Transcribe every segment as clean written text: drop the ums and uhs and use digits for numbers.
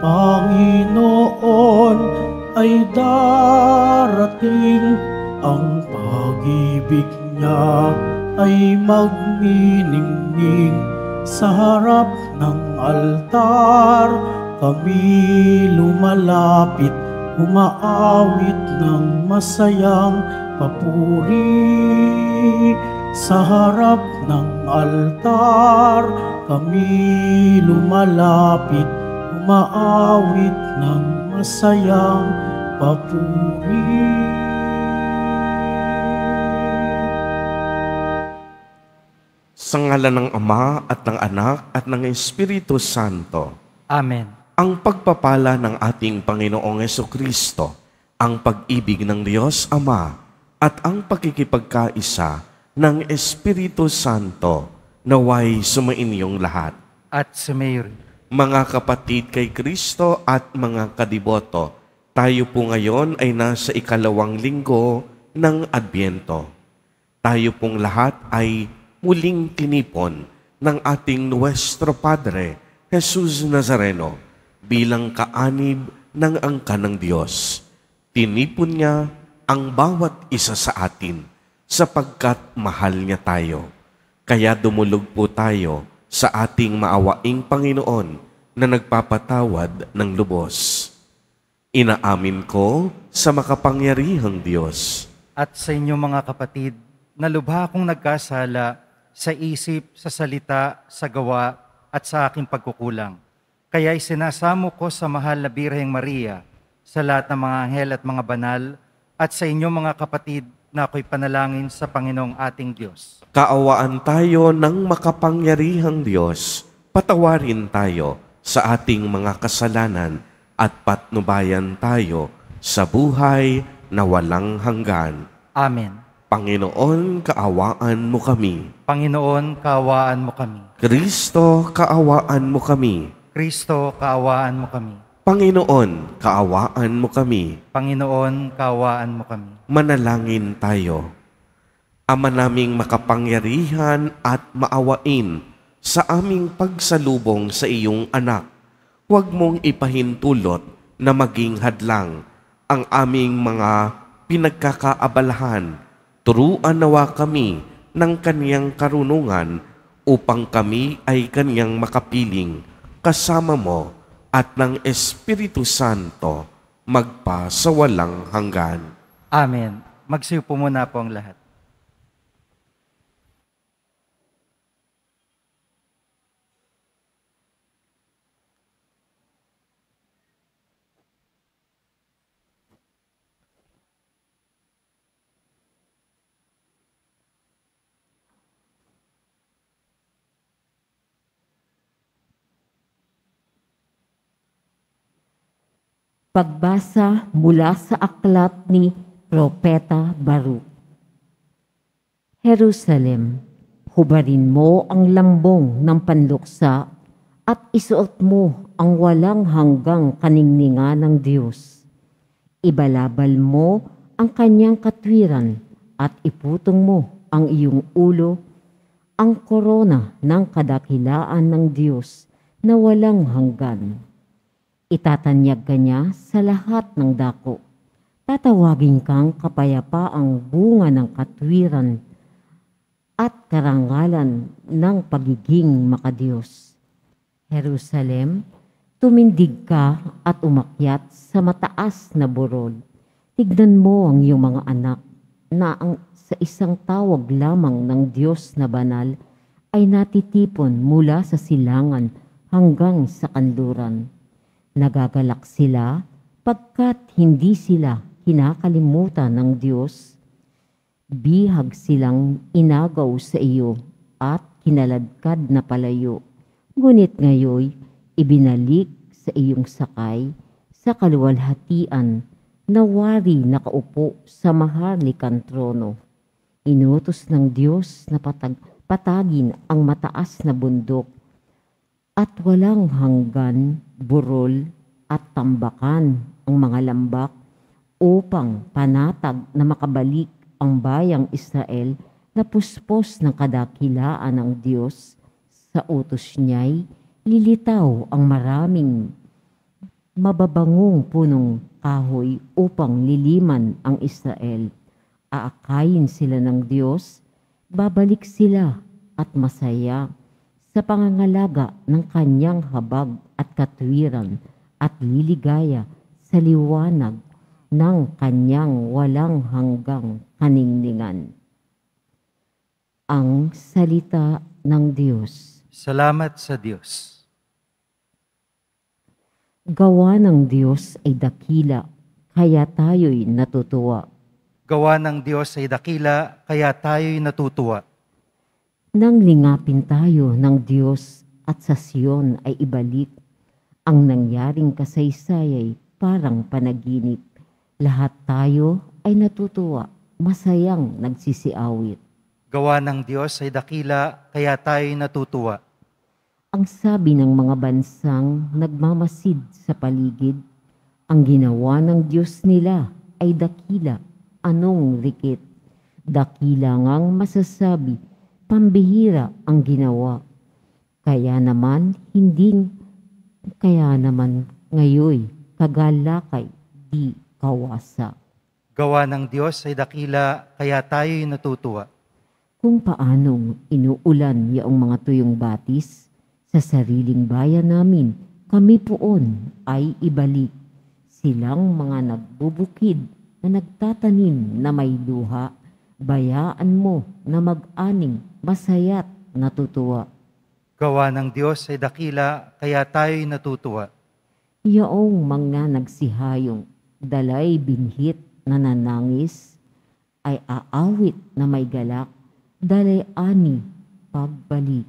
Panginoon ay darating, ang pag-ibig niya ay magniningning. Sa harap ng altar kami lumalapit, umaawit ng masayang papuri. Sa harap ng altar kami lumalapit, umaawit ng masayang papuri. Sa ngalan ng Ama at ng Anak at ng Espiritu Santo. Amen. Ang pagpapala ng ating Panginoong Hesukristo, ang pag-ibig ng Diyos Ama, at ang pakikipagkaisa ng Espiritu Santo, naway sumainyong lahat. At sumayo rin. Mga kapatid kay Kristo at mga kadiboto, tayo po ngayon ay nasa ikalawang linggo ng Adbyento. Tayo pong lahat ay muling tinipon ng ating Nuestro Padre, Jesus Nazareno, bilang kaanib ng angkan ng Diyos. Tinipon niya ang bawat isa sa atin sapagkat mahal niya tayo. Kaya dumulog po tayo sa ating maawaing Panginoon na nagpapatawad ng lubos. Inaamin ko sa makapangyarihang Diyos At sa inyo mga kapatid, na lubha akong nagkasala sa isip, sa salita, sa gawa, at sa aking pagkukulang. Kaya isinasamo ko sa mahal na Birheng Maria, sa lahat ng mga anghel at mga banal, at sa inyo mga kapatid na ako'y panalangin sa Panginoong ating Diyos. Kaawaan tayo ng makapangyarihang Diyos. Patawarin tayo sa ating mga kasalanan at patnubayan tayo sa buhay na walang hanggan. Amen. Panginoon, kaawaan mo kami. Panginoon, kaawaan mo kami. Kristo, kaawaan mo kami. Kristo, kaawaan mo kami. Panginoon, kaawaan mo kami. Panginoon, kaawaan mo kami. Manalangin tayo. Ama naming makapangyarihan at maawain, sa aming pagsalubong sa iyong anak, huwag mong ipahintulot na maging hadlang ang aming mga pinagkakaabalahan. Turuan nawa kami ng kaniyang karunungan upang kami ay kaniyang makapiling kasama mo at ng Espiritu Santo magpa sa walang hanggan. Amen. Magsiupo muna po ang lahat. Pagbasa mula sa aklat ni Propeta Baruch. Jerusalem, hubarin mo ang lambong ng panluksa at isuot mo ang walang hanggang kaningningan ng Diyos. Ibalabal mo ang kanyang katwiran at iputong mo ang iyong ulo, ang korona ng kadakilaan ng Diyos na walang hanggan. Itatanyag ka niya sa lahat ng dako. Tatawagin kang kapayapaang bunga ng katwiran at karangalan ng pagiging makadiyos. Jerusalem, tumindig ka at umakyat sa mataas na burol. Tignan mo ang iyong mga anak na sa isang tawag lamang ng Diyos na banal ay natitipon mula sa silangan hanggang sa kanluran. Nagagalak sila pagkat hindi sila kinakalimutan ng Diyos. Bihag silang inagaw sa iyo at kinaladkad na palayo. Ngunit ngayoy ibinalik sa iyong sakay sa kaluwalhatian na wari nakaupo sa maharlikang trono. Inutos ng Diyos na patagin ang mataas na bundok at walang hanggan, burol at tambakan ang mga lambak upang panatag na makabalik ang bayang Israel na puspos ng kadakilaan ng Diyos. Sa utos niya'y lilitaw ang maraming mababangong punong kahoy upang liliman ang Israel. Aakayin sila ng Diyos, babalik sila at masaya sa pangangalaga ng kanyang habag at katwiran at liligaya sa liwanag ng kanyang walang hanggang kaningningan. Ang salita ng Diyos. Salamat sa Diyos. Gawa ng Diyos ay dakila, kaya tayo'y natutuwa. Gawa ng Diyos ay dakila, kaya tayo'y natutuwa. Nang lingapin tayo ng Diyos at sa Siyon ay ibalik, ang nangyaring kasaysay ay parang panaginip. Lahat tayo ay natutuwa, masayang nagsisiawit. Gawa ng Diyos ay dakila, kaya tayo'y natutuwa. Ang sabi ng mga bansang nagmamasid sa paligid, ang ginawa ng Diyos nila ay dakila, anong rikit. Dakila ngang masasabi, pambihira ang ginawa. Kaya naman ngayoy kagalakay di kawasa. Gawa ng Diyos ay dakila, kaya tayo'y natutuwa. Kung paanong inuulan yaong mga tuyong batis, sa sariling bayan namin, kami poon ay ibalik. Silang mga nagbubukid na nagtatanim na may luha, bayaan mo na mag-aning masaya't natutuwa. Gawa ng Diyos ay dakila, kaya tayo'y natutuwa. Yaong mga nagsihayong dalay binhit na nanangis, ay aawit na may galak, dalay ani pagbalik.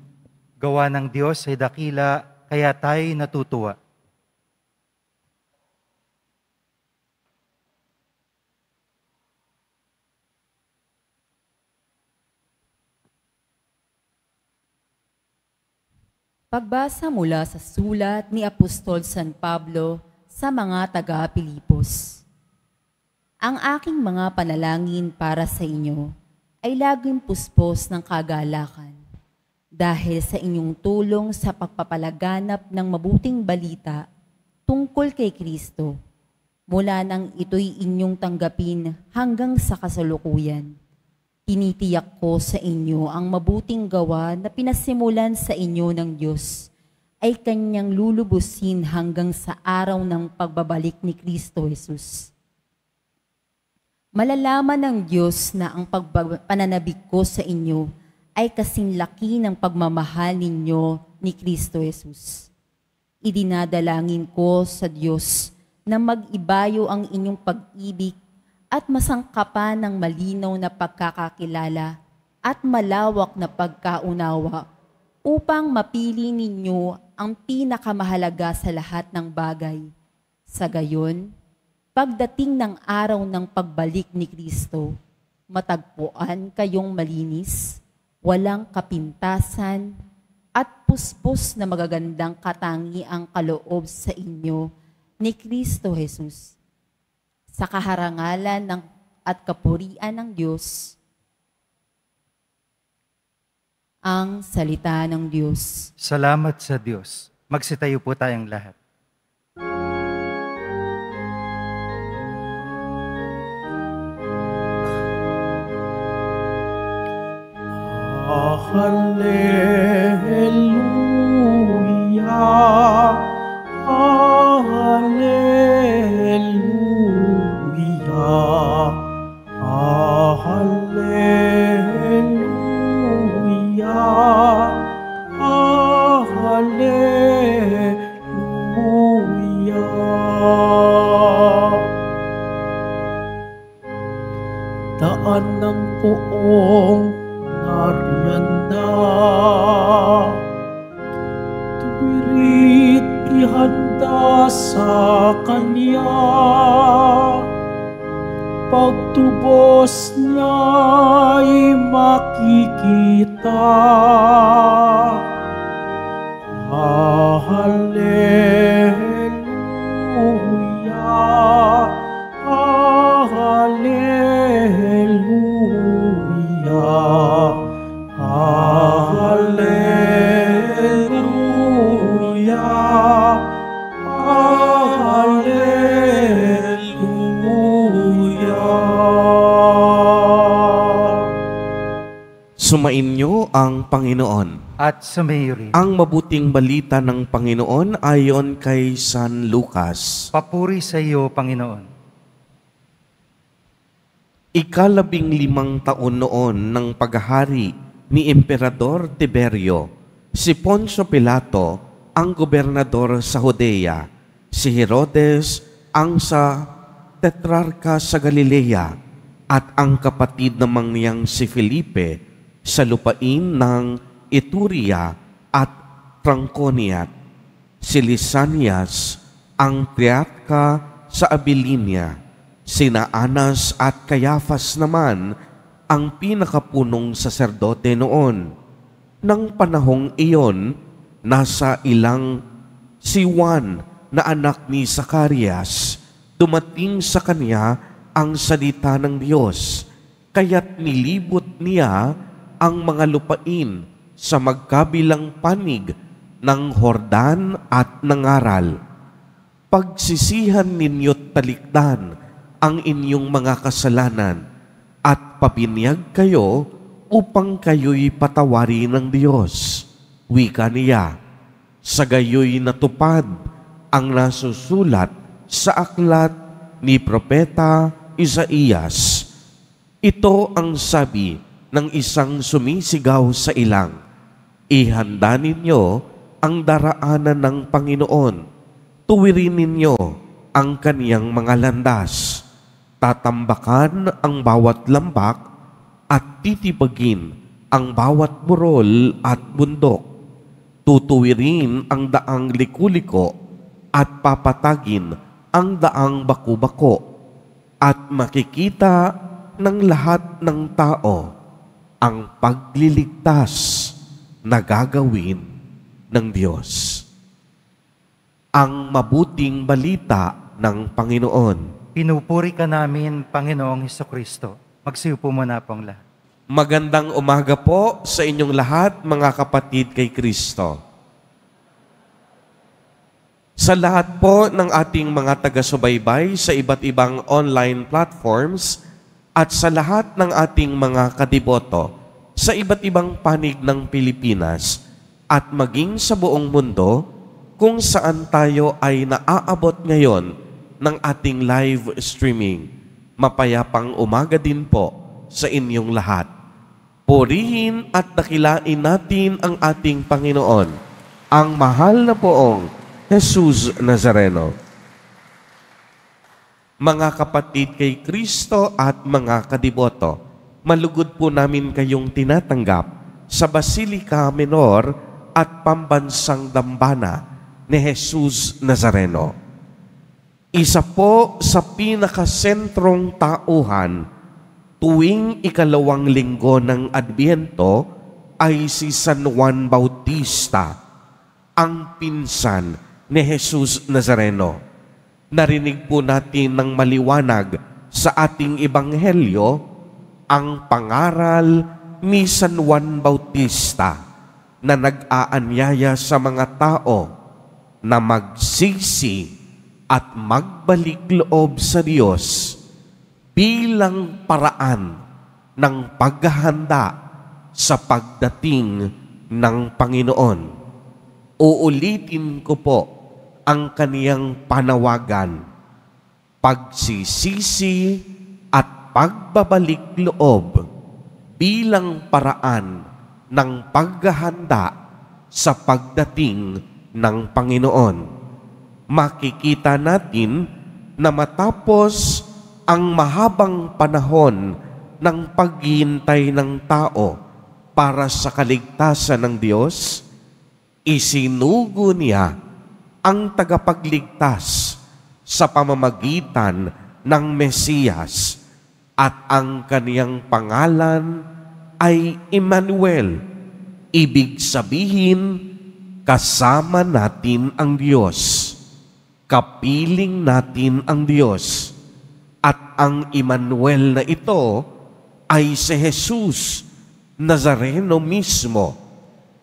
Gawa ng Diyos ay dakila, kaya tayo'y natutuwa. Pagbasa mula sa sulat ni Apostol San Pablo sa mga taga-Pilipos. Ang aking mga panalangin para sa inyo ay laging puspos ng kagalakan dahil sa inyong tulong sa pagpapalaganap ng mabuting balita tungkol kay Kristo mula nang ito'y inyong tanggapin hanggang sa kasalukuyan. Tinitiyak ko sa inyo ang mabuting gawa na pinasimulan sa inyo ng Diyos ay Kanyang lulubusin hanggang sa araw ng pagbabalik ni Kristo Jesus. Malalaman ng Diyos na ang pananabik ko sa inyo ay kasing laki ng pagmamahal ninyo ni Kristo Jesus. Idinadalangin ko sa Diyos na mag-ibayo ang inyong pag-ibig at masangkapan ng malinaw na pagkakakilala at malawak na pagkaunawa upang mapili ninyo ang pinakamahalaga sa lahat ng bagay. Sa gayon, pagdating ng araw ng pagbalik ni Kristo, matagpuan kayong malinis, walang kapintasan, at puspos na magagandang katangiang kaloob sa inyo ni Kristo Jesus. Sa kaharangalan at kapurian ng Diyos, ang salita ng Diyos. Salamat sa Diyos. Magsitayo po tayong lahat. Hallelujah, Hallelujah, Hallelujah, Hallelujah. Daan ng poong narianda, tuwirit ihanda sa Kanya, pagtubos niya'y makikita. Hallelujah, Hallelujah, Hallelujah, Hallelujah. Sumainyo ang Panginoon. At sumayo rin. Ang mabuting balita ng Panginoon ayon kay San Lucas. Papuri sa iyo, Panginoon. 15 taon noon ng paghahari ni Emperador Tiberio, si Poncio Pilato ang gobernador sa Judea, si Herodes ang sa tetrarka sa Galilea, at ang kapatid namang niyang si Felipe sa lupain ng Iturea at Franconia, si Lisanias ang triarka sa Abilinia, sina Anas at Caiaphas naman ang pinakapunong saserdote noon. Nang panahong iyon, nasa ilang si Juan na anak ni Zacarias, dumating sa kanya ang salita ng Diyos, kaya't nilibot niya ang mga lupain sa magkabilang panig ng Hordan at nangaral, "Pagsisihan ninyo't talikdan ang inyong mga kasalanan at pabinyag kayo upang kayo'y patawari ng Diyos." Wika niya, sa gayo'y natupad ang nasusulat sa aklat ni Propeta Isaías. Ito ang sabi ng isang sumisigaw sa ilang, "Ihanda ninyo ang daraanan ng Panginoon. Tuwirin ninyo ang kaniyang mga landas. Tatambakan ang bawat lambak at titibagin ang bawat burol at bundok. Tutuwirin ang daang liku-liko at papatagin ang daang baku-bako, at makikita ng lahat ng tao ang pagliligtas na gagawin ng Diyos." Ang mabuting balita ng Panginoon. Pinupuri ka namin, Panginoong Hesukristo. Magsiupo muna pong lahat. Magandang umaga po sa inyong lahat, mga kapatid kay Kristo. Sa lahat po ng ating mga taga-subaybay sa iba't ibang online platforms at sa lahat ng ating mga kadiboto sa iba't ibang panig ng Pilipinas at maging sa buong mundo kung saan tayo ay naaabot ngayon ng ating live streaming. Mapayapang umaga din po sa inyong lahat. Purihin at dakilain natin ang ating Panginoon, ang mahal na poong Jesus Nazareno. Mga kapatid kay Kristo at mga kadiboto, malugod po namin kayong tinatanggap sa Basilica Menor at Pambansang Dambana ni Jesus Nazareno. Isa po sa pinakasentrong tauhan tuwing 2 linggo ng Adbyento ay si San Juan Bautista, ang pinsan ni Jesus Nazareno. Narinig po natin ng maliwanag sa ating ebanghelyo ang pangaral ni San Juan Bautista na nag-aanyaya sa mga tao na magsisi at magbalik loob sa Diyos bilang paraan ng paghahanda sa pagdating ng Panginoon. Uulitin ko po ang kaniyang panawagan, pagsisisi at pagbabalik loob bilang paraan ng paghahanda sa pagdating ng Panginoon. Makikita natin na matapos ang mahabang panahon ng paghihintay ng tao para sa kaligtasan ng Diyos, isinugo niya ang tagapagligtas sa pamamagitan ng Mesiyas, at ang kaniyang pangalan ay Emmanuel. Ibig sabihin, kasama natin ang Diyos. Kapiling natin ang Diyos. At ang Emmanuel na ito ay si Jesus Nazareno mismo,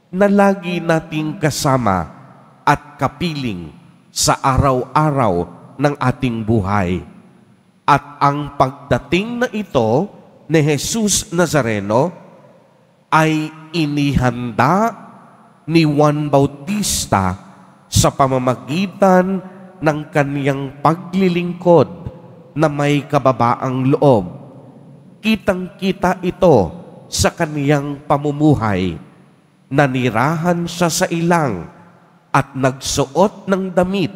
na lagi nating kasama at kapiling sa araw-araw ng ating buhay. At ang pagdating na ito ni Jesus Nazareno ay inihanda ni Juan Bautista sa pamamagitan ng kaniyang paglilingkod na may kababaang loob. Kitang-kita ito sa kaniyang pamumuhay. Nanirahan siya sa ilang at nagsuot ng damit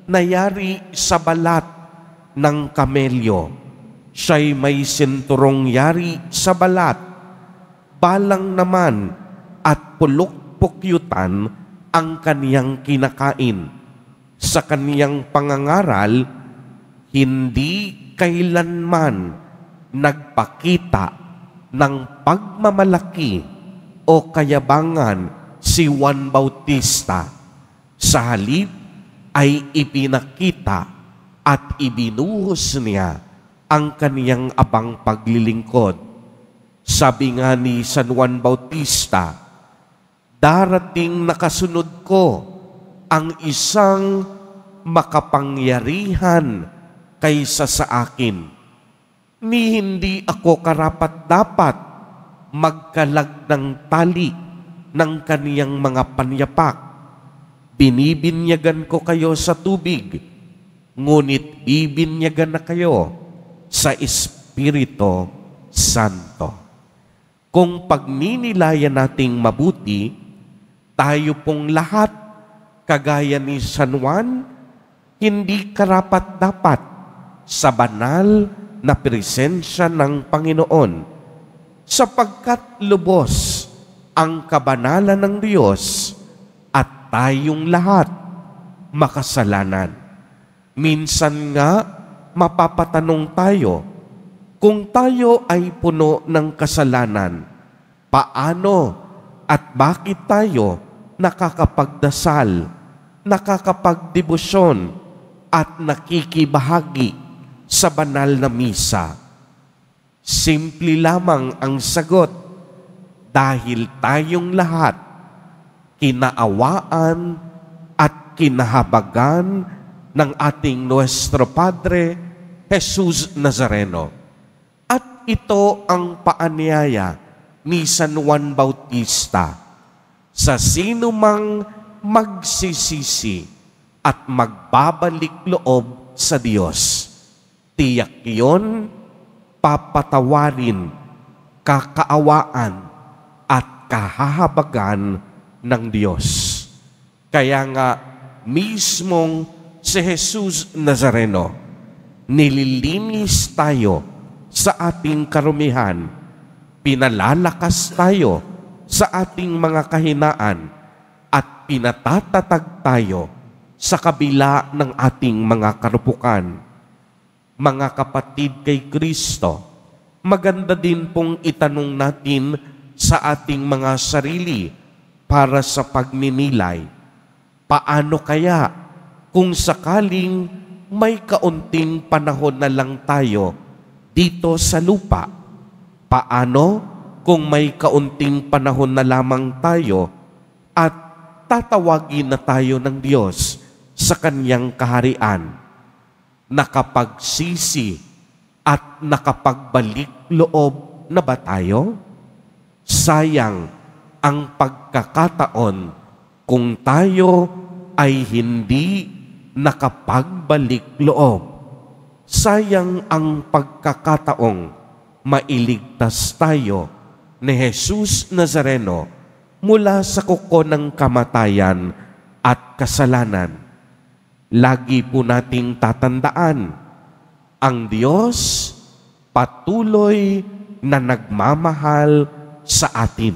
na yari sa balat ng kamelyo. Siya'y may sinturong yari sa balat, balang naman at pulok-pukyutan ang kaniyang kinakain. Sa kaniyang pangangaral, hindi kailanman nagpakita ng pagmamalaki o kayabangan si Juan Bautista. Sa halip ay ipinakita at ibinuhos niya ang kaniyang abang paglilingkod. Sabi nga ni San Juan Bautista, "Darating na kasunod ko ang isang makapangyarihan kaysa sa akin. Ni hindi ako karapat-dapat magkalag ng tali ng kaniyang mga panyapak. Binibinyagan ko kayo sa tubig, ngunit bibinyagan na kayo sa Espiritu Santo." Kung pagninilayan nating mabuti, tayo pong lahat, kagaya ni San Juan, hindi karapat-dapat sa banal na presensya ng Panginoon, sapagkat lubos ang kabanalan ng Diyos at tayong lahat makasalanan. Minsan nga mapapatanong tayo, kung tayo ay puno ng kasalanan, paano at bakit tayo nakakapagdasal, nakakapagdebosyon at nakikibahagi sa banal na misa? Simple lamang ang sagot, dahil tayong lahat kinaawaan at kinahabagan ng ating Nuestro Padre Jesus Nazareno. At ito ang paanyaya ni San Juan Bautista: sa sino mang magsisisi at magbabalik loob sa Diyos, tiyak yun papatawarin, kakaawaan at kahahabagan ng Diyos. Kaya nga mismong si Jesus Nazareno, nililinis tayo sa ating karumihan, pinalalakas tayo sa ating mga kahinaan, at pinatatatag tayo sa kabila ng ating mga karupukan. Mga kapatid kay Kristo, maganda din pong itanong natin sa ating mga sarili para sa pagninilay. Paano kaya kung sakaling may kaunting panahon na lang tayo dito sa lupa? Paano kung may kaunting panahon na lamang tayo at tatawagin na tayo ng Diyos sa Kanyang kaharian? Nakapagsisi at nakapagbalik loob na ba tayo? Sayang ang pagkakataon kung tayo ay hindi nakapagbalik loob. Sayang ang pagkakataong mailigtas tayo ni Jesus Nazareno mula sa kuko ng kamatayan at kasalanan. Lagi po nating tatandaan, ang Diyos patuloy na nagmamahal sa atin.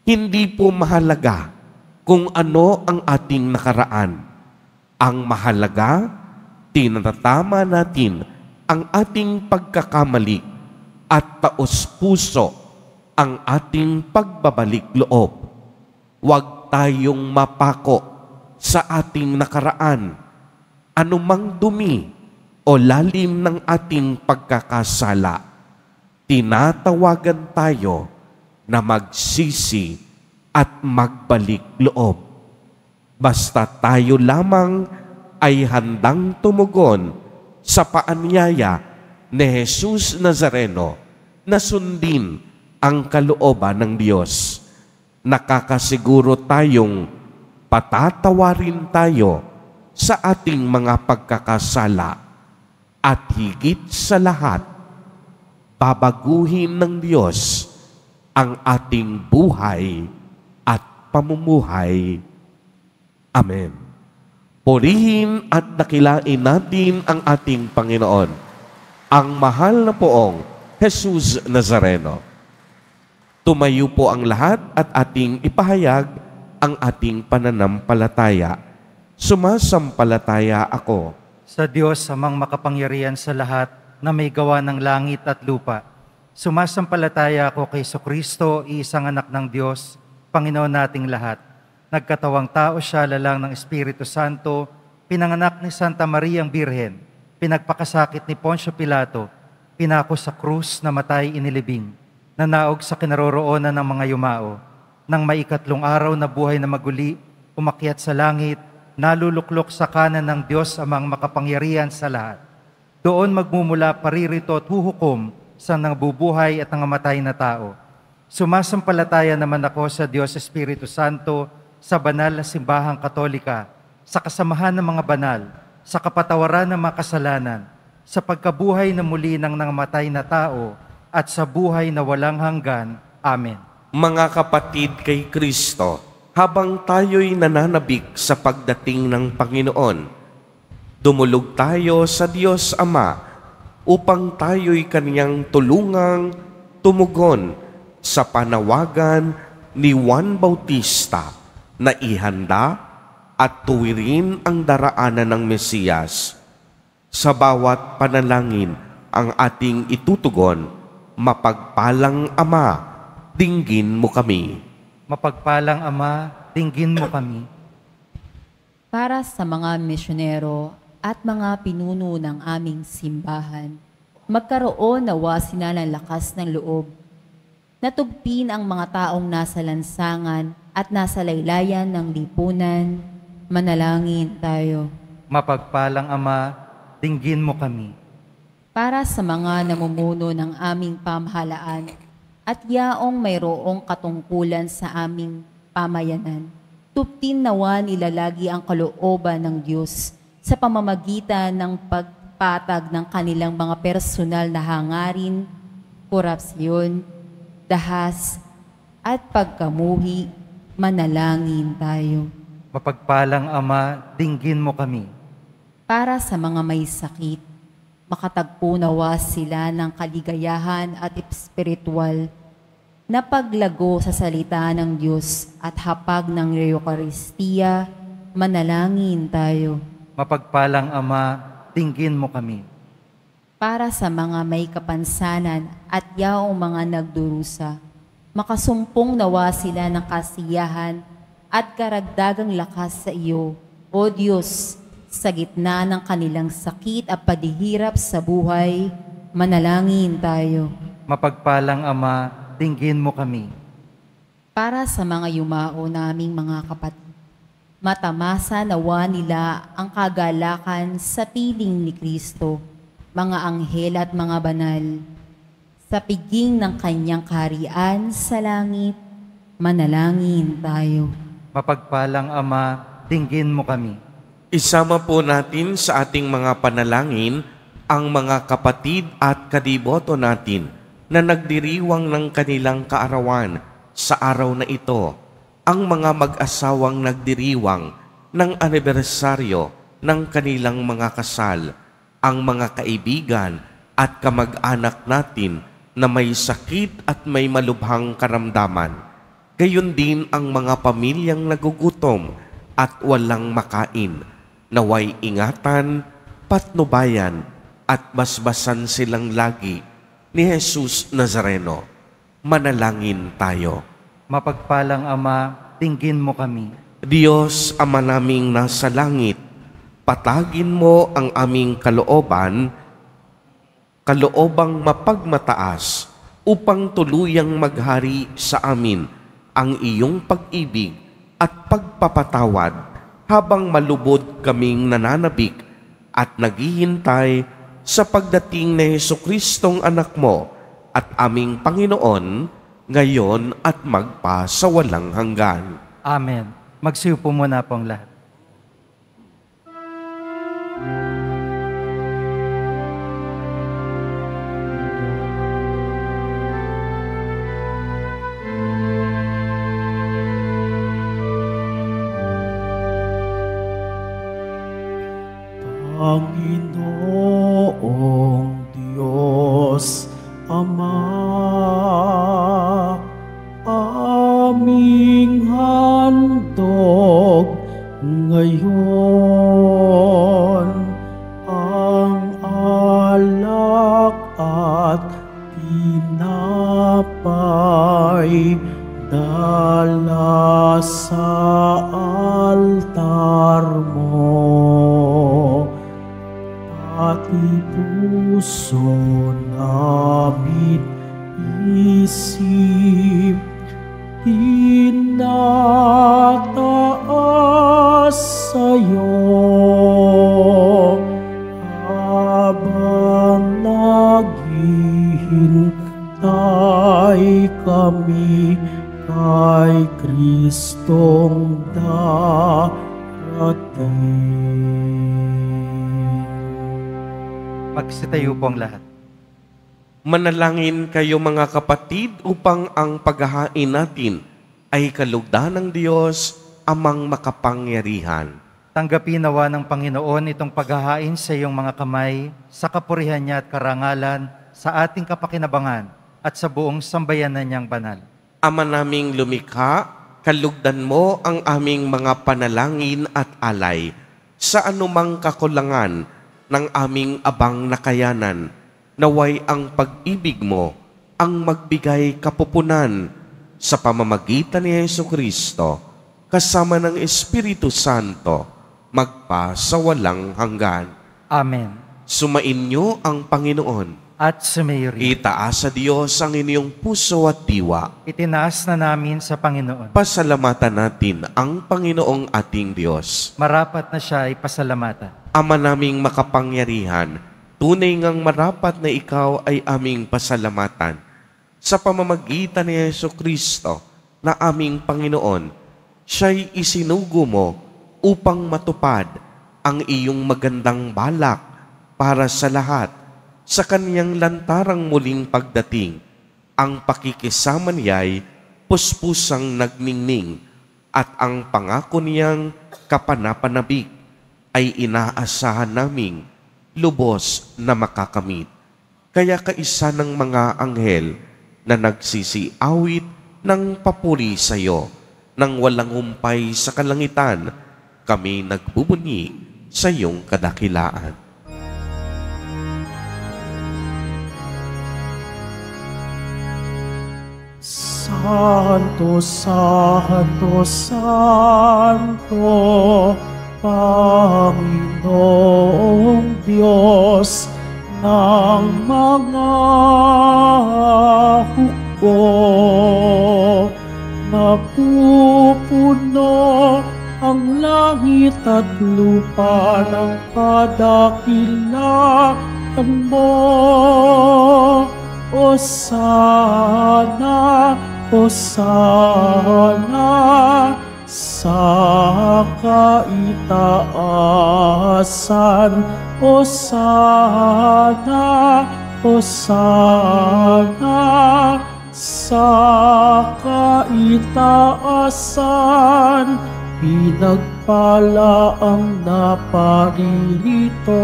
Hindi po mahalaga kung ano ang ating nakaraan. Ang mahalaga, tinatama natin ang ating pagkakamali at taos-puso ang ating pagbabalik loob. Huwag tayong mapako sa ating nakaraan. Anumang dumi o lalim ng ating pagkakasala, tinatawagan tayo na magsisi at magbalik loob. Basta tayo lamang ay handang tumugon sa paanyaya ni Jesus Nazareno na sundin ang kalooban ng Diyos. Nakakasiguro tayong patatawarin tayo sa ating mga pagkakasala at higit sa lahat, babaguhin ng Diyos ang ating buhay at pamumuhay. Amen. Purihin at dakilain natin ang ating Panginoon, ang mahal na poong Jesus Nazareno. Tumayo po ang lahat at ating ipahayag ang ating pananampalataya. Sumasampalataya ako Sa Diyos amang makapangyarihan sa lahat na may gawa ng langit at lupa. Sumasampalataya ako kay Kristo, iisang anak ng Diyos, Panginoon nating lahat. Nagkatawang tao siya, lalang ng Espiritu Santo, pinanganak ni Santa Mariang Birhen, pinagpakasakit ni Poncio Pilato, pinako sa krus, namatay inilibing, nanaog sa kinaroroonan ng mga yumao, nang maikatlong araw na buhay na maguli, umakyat sa langit, naluluklok sa kanan ng Diyos amang makapangyarihan sa lahat. Doon magmumula paririto at huhukom sa nabubuhay at nangamatay na tao. Sumasampalataya naman ako sa Diyos Espiritu Santo, sa banal na simbahang katolika, sa kasamahan ng mga banal, sa kapatawaran ng mga kasalanan, sa pagkabuhay na muli ng nangamatay na tao, at sa buhay na walang hanggan. Amen. Mga kapatid kay Kristo, habang tayo'y nananabik sa pagdating ng Panginoon, dumulog tayo sa Diyos Ama upang tayo'y Kaniyang tulungang tumugon sa panawagan ni Juan Bautista na ihanda at tuwirin ang daraanan ng Mesiyas. Sa bawat panalangin ang ating itutugon, mapagpalang Ama, dinggin mo kami. Mapagpalang Ama, dinggin mo kami. Para sa mga misyonero at mga pinuno ng aming simbahan, magkaroon nawa sila ng lakas ng loob, natugpin ang mga taong nasa lansangan at nasa laylayan ng lipunan. Manalangin tayo. Mapagpalang Ama, dinggin mo kami. Para sa mga namumuno ng aming pamahalaan at yaong mayroong katungkulan sa aming pamayanan, tuptin nawa nila lagi ang kalooban ng Diyos sa pamamagitan ng pagpatag ng kanilang mga personal na hangarin, korupsyon, dahas, at pagkamuhi. Manalangin tayo. Mapagpalang Ama, dinggin mo kami. Para sa mga may sakit, makatagpo nawa sila ng kaligayahan at espiritual na paglago sa salita ng Diyos at hapag ng Eucharistia. Manalangin tayo. Mapagpalang Ama, dinggin mo kami. Para sa mga may kapansanan at yaong mga nagdurusa, makasumpong nawa sila ng kasiyahan at karagdagang lakas sa iyo, O Diyos, sa gitna ng kanilang sakit at paghihirap sa buhay. Manalangin tayo. Mapagpalang Ama, dinggin mo kami. Para sa mga yumao naming mga kapatid, matamasa nawa nila ang kagalakan sa piling ni Kristo, mga anghel at mga banal, sa piging ng kanyang kaharian sa langit. Manalangin tayo. Mapagpalang Ama, dinggin mo kami. Isama po natin sa ating mga panalangin ang mga kapatid at kadiboto natin na nagdiriwang ng kanilang kaarawan sa araw na ito, ang mga mag-asawang nagdiriwang ng anibersaryo ng kanilang mga kasal, ang mga kaibigan at kamag-anak natin na may sakit at may malubhang karamdaman. Gayon din ang mga pamilyang nagugutom at walang makain. Naway ingatan, patnubayan at basbasan silang lagi ni Jesus Nazareno. Manalangin tayo. Mapagpalang Ama, dinggin mo kami. Diyos, Ama naming nasa langit, patagin mo ang aming kaloobang mapagmataas upang tuluyang maghari sa amin ang iyong pag-ibig at pagpapatawad habang malubod kaming nananabik at naghihintay sa pagdating ni Jesucristong anak mo at aming Panginoon. ngayon at magpa sa walang hanggan. Amen. Magsiupo muna po ang lahat. Panginoong Diyos, Ama, aming handog ngayon ang alak at tinapay dala sa altar mo. Pati puso namin isip tinataas sa'yo habang naghihintay kami kay Kristong darating. Magsitayo po ang lahat. Manalangin kayo mga kapatid upang ang paghahain natin ay kalugdan ng Diyos, Amang makapangyarihan. Tanggapin nawa ng Panginoon itong paghahain sa iyong mga kamay, sa kapurihan niya at karangalan, sa ating kapakinabangan at sa buong sambayanan niyang banal. Ama naming lumikha, kalugdan mo ang aming mga panalangin at alay sa anumang kakulangan ng aming abang nakayanan. Naway ang pag-ibig mo ang magbigay kapupunan sa pamamagitan ni Jesucristo kasama ng Espiritu Santo magpa sa walang hanggan. Amen. Sumainyo ang Panginoon. At sumayo rin. Itaas sa Diyos ang inyong puso at diwa. Itinaas na namin sa Panginoon. Pasalamatan natin ang Panginoong ating Diyos. Marapat na siya ay pasalamatan. Ama naming makapangyarihan, tunay ngang marapat na ikaw ay aming pasalamatan. Sa pamamagitan ni Jesucristo na aming Panginoon, siya'y isinugo mo upang matupad ang iyong magandang balak para sa lahat. Sa kaniyang lantarang muling pagdating, ang pakikisama niya'y puspusang nagningning at ang pangako niyang kapanapanabik ay inaasahan naming lubos na makakamit. Kaya kaisa ng mga anghel na nagsisiawit ng papuri sa iyo, nang walang humpay sa kalangitan, kami nagbubunyi sa iyong kadakilaan. Santo, Santo, Santo, Panginoong Diyos ng mga hukbo, napupuno ang langit at lupa ng kadakilaan mo. Hosana, Hosana sa kaitaasan. Hosana, Hosana sa kaitaasan. Pinagpala ang naparirito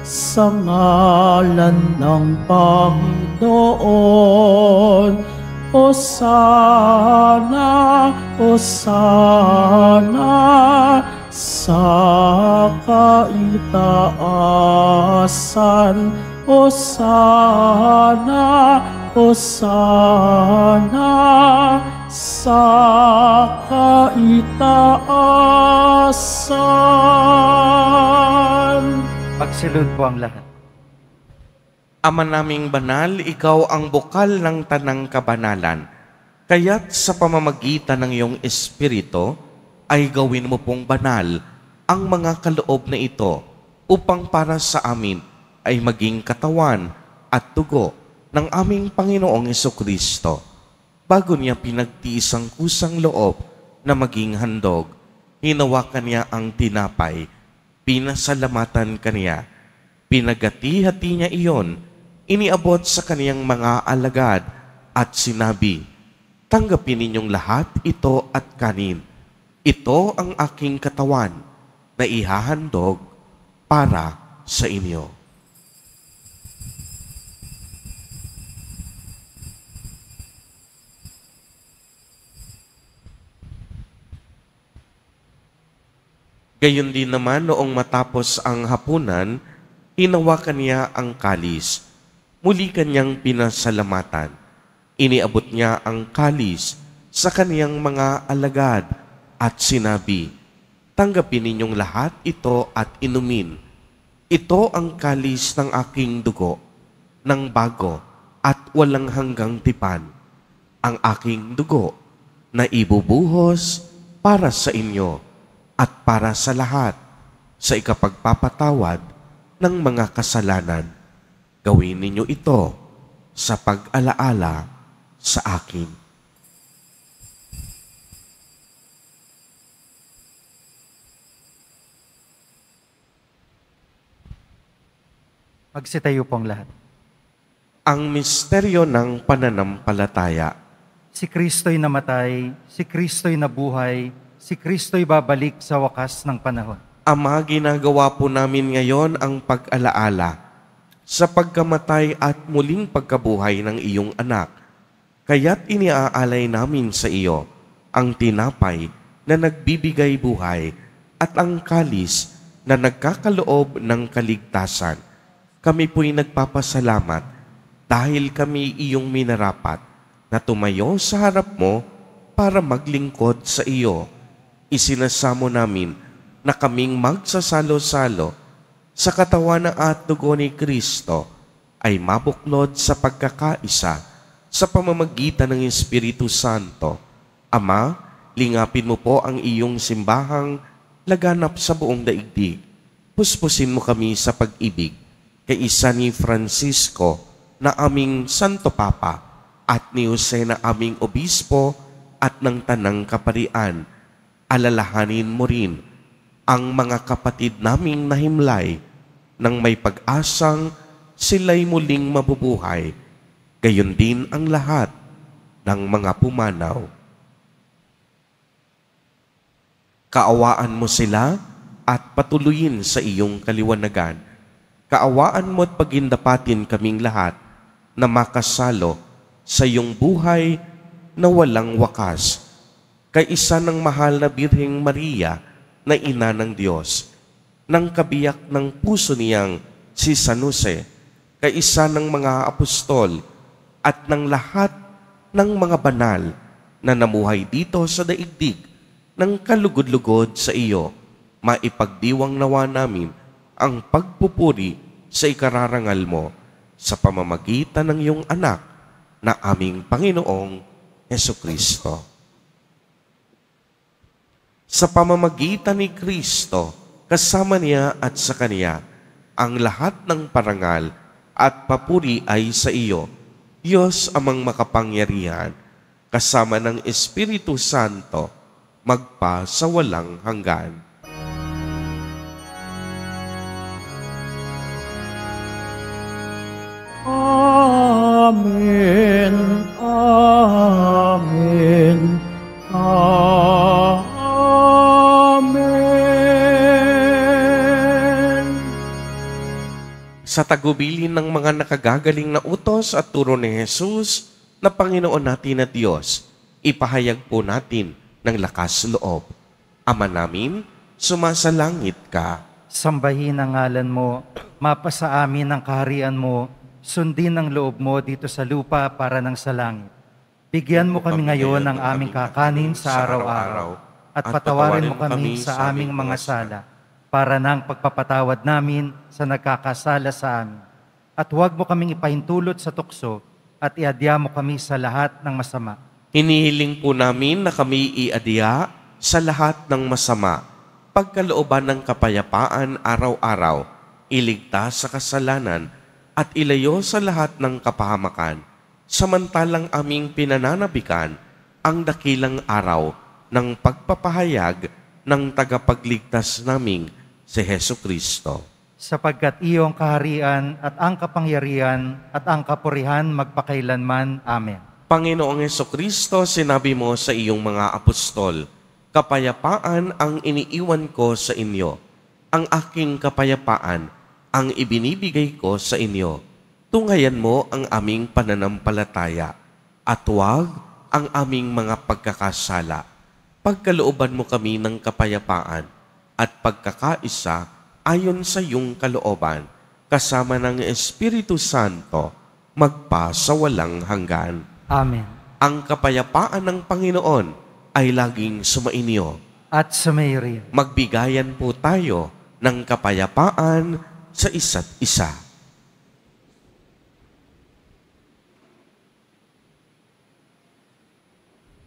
sa ngalan ng Panginoon. Hosana, Hosana sa kaitaasan. Hosana, Hosana sa kaitaasan. Magsilod po ang lahat. Ama naming banal, ikaw ang bukal ng tanang kabanalan. Kaya't sa pamamagitan ng iyong Espiritu, ay gawin mo pong banal ang mga kaloob na ito upang para sa amin ay maging katawan at dugo ng aming Panginoong Hesukristo, bago niya pinagtiis ang kusang loob na maging handog, hinawakan niya ang tinapay, pinasalamatan kaniya, pinagati-hati niya iyon, iniabot sa kaniyang mga alagad at sinabi, "Tanggapin ninyong lahat ito at kanin. Ito ang aking katawan na ihahandog para sa inyo." Gayon din naman noong matapos ang hapunan, hinawakan niya ang kalis. Muli kanyang pinasalamatan. Iniabot niya ang kalis sa kaniyang mga alagad at sinabi, "Tanggapin ninyong lahat ito at inumin. Ito ang kalis ng aking dugo, ng bago at walang hanggang tipan. Ang aking dugo na ibubuhos para sa inyo at para sa lahat sa ikapagpapatawad ng mga kasalanan. Gawin ninyo ito sa pag-alaala sa akin." Magsitayo pong lahat. Ang misteryo ng pananampalataya. Si Kristo'y namatay, si Kristo'y nabuhay, si Kristo'y babalik sa wakas ng panahon. Ama, ginagawa po namin ngayon ang pag-alaala sa pagkamatay at muling pagkabuhay ng iyong anak. Kaya't iniaalay namin sa iyo ang tinapay na nagbibigay buhay at ang kalis na nagkakaloob ng kaligtasan. Kami po'y nagpapasalamat dahil kami iyong minarapat na tumayo sa harap mo para maglingkod sa iyo. Isinasamo namin na kaming magsasalo-salo sa katawan at dugo ni Kristo ay mabuklod sa pagkakaisa sa pamamagitan ng Espiritu Santo. Ama, lingapin mo po ang iyong simbahang laganap sa buong daigdig. Puspusin mo kami sa pag-ibig kay isa ni Francisco na aming Santo Papa at ni Jose na aming Obispo at ng Tanang Kaparian. Alalahanin mo rin ang mga kapatid naming nahimlay nang may pag-asang sila'y muling mabubuhay. Gayon din ang lahat ng mga pumanaw. Kaawaan mo sila at patuloyin sa iyong kaliwanagan. Kaawaan mo at pagindapatin kaming lahat na makasalo sa iyong buhay na walang wakas. Kay isa ng mahal na Birheng Maria na ina ng Diyos, ng kabiyak ng puso niyang si San Jose, kay isa ng mga apostol at ng lahat ng mga banal na namuhay dito sa daigdig ng kalugod-lugod sa iyo, maipagdiwang nawa namin ang pagpupuri sa ikararangal mo sa pamamagitan ng iyong anak na aming Panginoong Hesukristo. Sa pamamagitan ni Kristo, kasama niya at sa Kaniya, ang lahat ng parangal at papuri ay sa iyo, Diyos amang makapangyarihan, kasama ng Espiritu Santo, magpa sa walang hanggan. Amen. Amen. Amen. Sa tagubilin ng mga nakagagaling na utos at turo ni Jesus na Panginoon natin at Diyos, ipahayag po natin ng lakas loob. Ama namin, sumasalangit ka. Sambahin ang ngalan mo, mapasa amin ang kaharian mo, sundin ang loob mo dito sa lupa para ng sa langit. Bigyan mo kami ngayon ng aming kakanin sa araw-araw at patawarin mo kami sa aming mga sala para ng pagpapatawad namin sa nagkakasala sa amin. At huwag mo kaming ipahintulot sa tukso at iadya mo kami sa lahat ng masama. Hinihiling po namin na kami iadya sa lahat ng masama, pagkalooban ng kapayapaan araw-araw, iligtas sa kasalanan, at ilayo sa lahat ng kapahamakan, samantalang aming pinananabikan ang dakilang araw ng pagpapahayag ng tagapagligtas naming si Hesu Kristo. Sapagkat iyong kaharian at ang kapangyarihan at ang kapurihan magpakailanman. Amen. Panginoong Hesu Kristo, sinabi mo sa iyong mga apostol, kapayapaan ang iniiwan ko sa inyo. Ang aking kapayapaan ang ibinibigay ko sa inyo. Tunghayan mo ang aming pananampalataya at huwag ang aming mga pagkakasala. Pagkalooban mo kami ng kapayapaan at pagkakaisa ayon sa iyong kalooban, kasama ng Espiritu Santo, magpasawalang hanggan. Amen. Ang kapayapaan ng Panginoon ay laging sumainyo. At sumayo. Magbigayan po tayo ng kapayapaan sa isa't isa.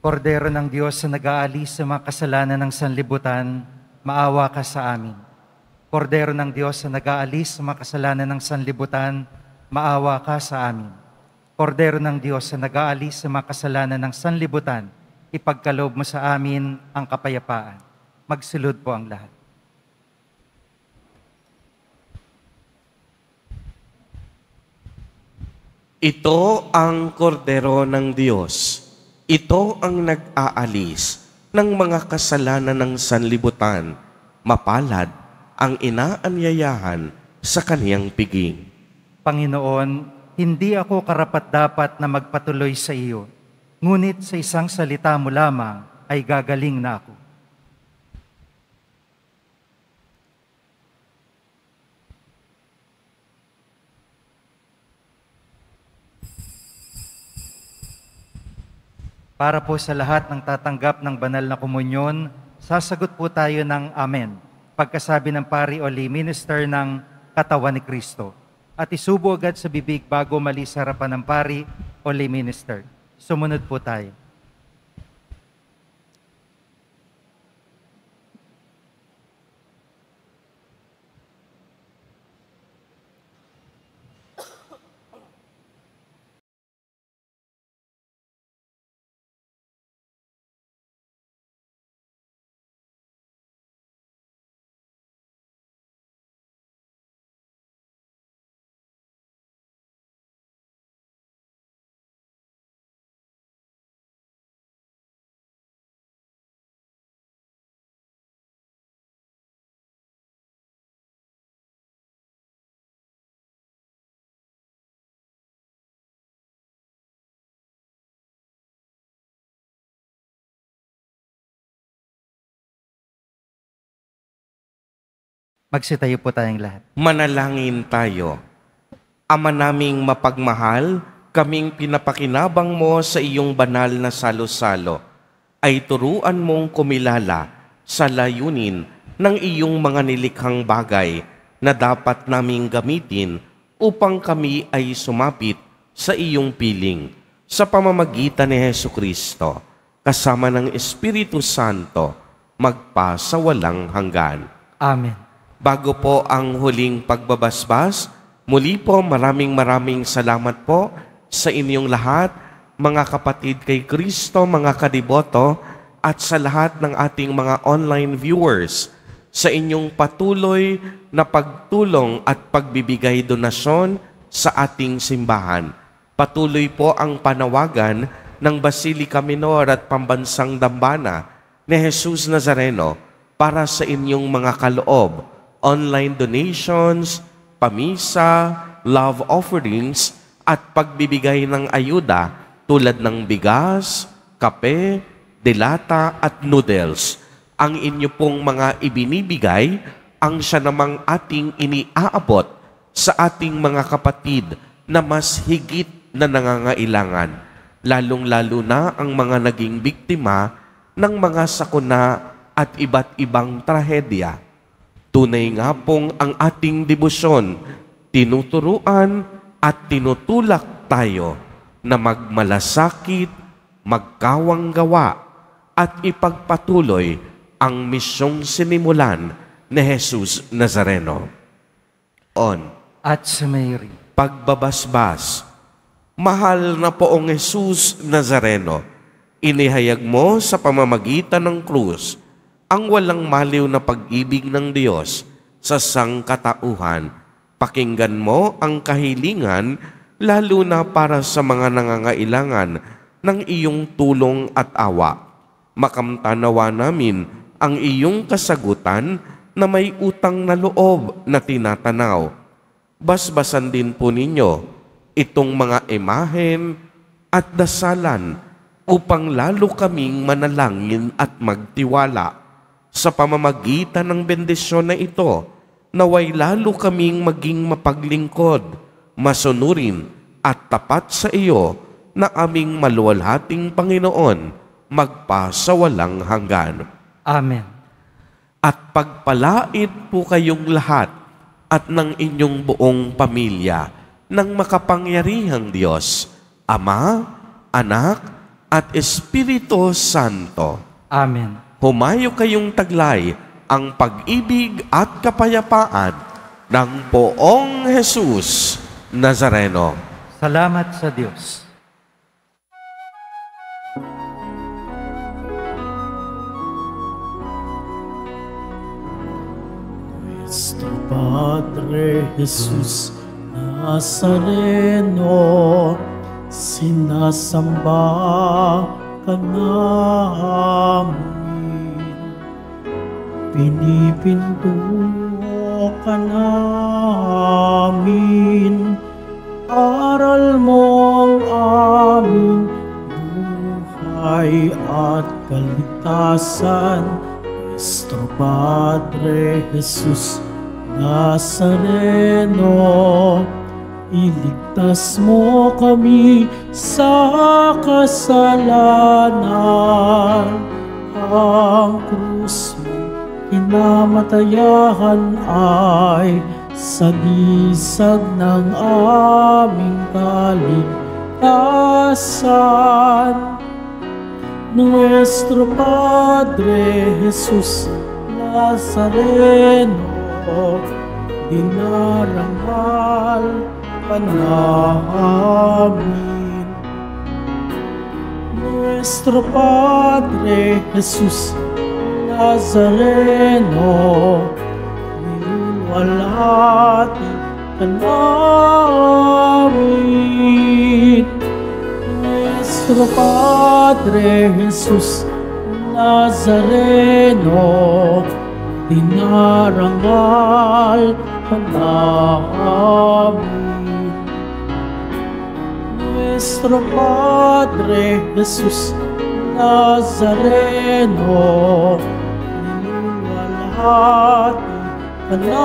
Kordero ng Diyos na nag-aalis sa mga kasalanan ng sanlibutan, maawa ka sa amin. Kordero ng Diyos na nag-aalis sa mga kasalanan ng sanlibutan, maawa ka sa amin. Kordero ng Diyos na nag-aalis sa mga kasalanan ng sanlibutan, ipagkaloob mo sa amin ang kapayapaan. Magsilod po ang lahat. Ito ang kordero ng Diyos. Ito ang nag-aalis ng mga kasalanan ng sanlibutan. Mapalad ang inaanyayahan sa kaniyang piging. Panginoon, hindi ako karapat-dapat na magpatuloy sa iyo, ngunit sa isang salita mo lamang ay gagaling na ako. Para po sa lahat ng tatanggap ng banal na komunyon, sasagot po tayo ng Amen, pagkasabi ng pari o lay minister ng katawan ni Kristo. At isubo agad sa bibig bago mali sa harapan ng pari o lay minister. Sumunod po tayo. Magsitayo po tayong lahat. Manalangin tayo. Ama naming mapagmahal, kaming pinapakinabang mo sa iyong banal na salo-salo, ay turuan mong kumilala sa layunin ng iyong mga nilikhang bagay na dapat naming gamitin upang kami ay sumapit sa iyong piling sa pamamagitan ni Hesu Kristo, kasama ng Espiritu Santo, magpasawalang hanggan. Amen. Bago po ang huling pagbabasbas, muli po maraming salamat po sa inyong lahat, mga kapatid kay Kristo, mga kadiboto, at sa lahat ng ating mga online viewers, sa inyong patuloy na pagtulong at pagbibigay donasyon sa ating simbahan. Patuloy po ang panawagan ng Basilica Minor at Pambansang Dambana ni Jesus Nazareno para sa inyong mga kaloob, online donations, pamisa, love offerings, at pagbibigay ng ayuda tulad ng bigas, kape, delata at noodles. Ang inyo pong mga ibinibigay, ang siya namang ating iniaabot sa ating mga kapatid na mas higit na nangangailangan, lalong-lalo na ang mga naging biktima ng mga sakuna at iba't ibang trahedya. Tunay nga pong ang ating debosyon, tinuturuan at tinutulak tayo na magmalasakit, magkawang gawa at ipagpatuloy ang misyong sinimulan ni Jesus Nazareno. On. At sumayo. pagbabasbas. Mahal na Poong Jesus Nazareno, inihayag mo sa pamamagitan ng krus ang walang maliw na pag-ibig ng Diyos sa sangkatauhan. Pakinggan mo ang kahilingan lalo na para sa mga nangangailangan ng iyong tulong at awa. Makamtanawa namin ang iyong kasagutan na may utang na loob na tinatanaw. Basbasan din po ninyo itong mga imahen at dasalan upang lalo kaming manalangin at magtiwala. Sa pamamagitan ng bendisyon na ito, naway lalo kaming maging mapaglingkod, masunurin at tapat sa iyo na aming maluwalhating Panginoon, magpasawalang hanggan. Amen. At pagpalait po kayong lahat at ng inyong buong pamilya ng makapangyarihang Diyos, Ama, Anak, at Espiritu Santo. Amen. Humayo kayong taglay ang pag-ibig at kapayapaan ng Poong Jesus Nazareno. Salamat sa Diyos. Nuestro Padre Jesus Nazareno, sinasamba ka namin, pinipintuho ka namin, aral mong aming buhay at kaligtasan. Nuestro Padre Jesus Nazareno, iligtas mo kami sa kasalanan. Ang krus mo kinamatayahan ay sagisag ng aming kaligtasan. Nuestro Padre Jesus Nazareno, dinarangal ka namin. Nuestro Padre Jesus Nazareno, niluwalhati ka namin. Nuestro Padre Jesus Nazareno, dinarangal ka namin. Nuestro Padre Jesus Nazareno, niluwalhati ka namin.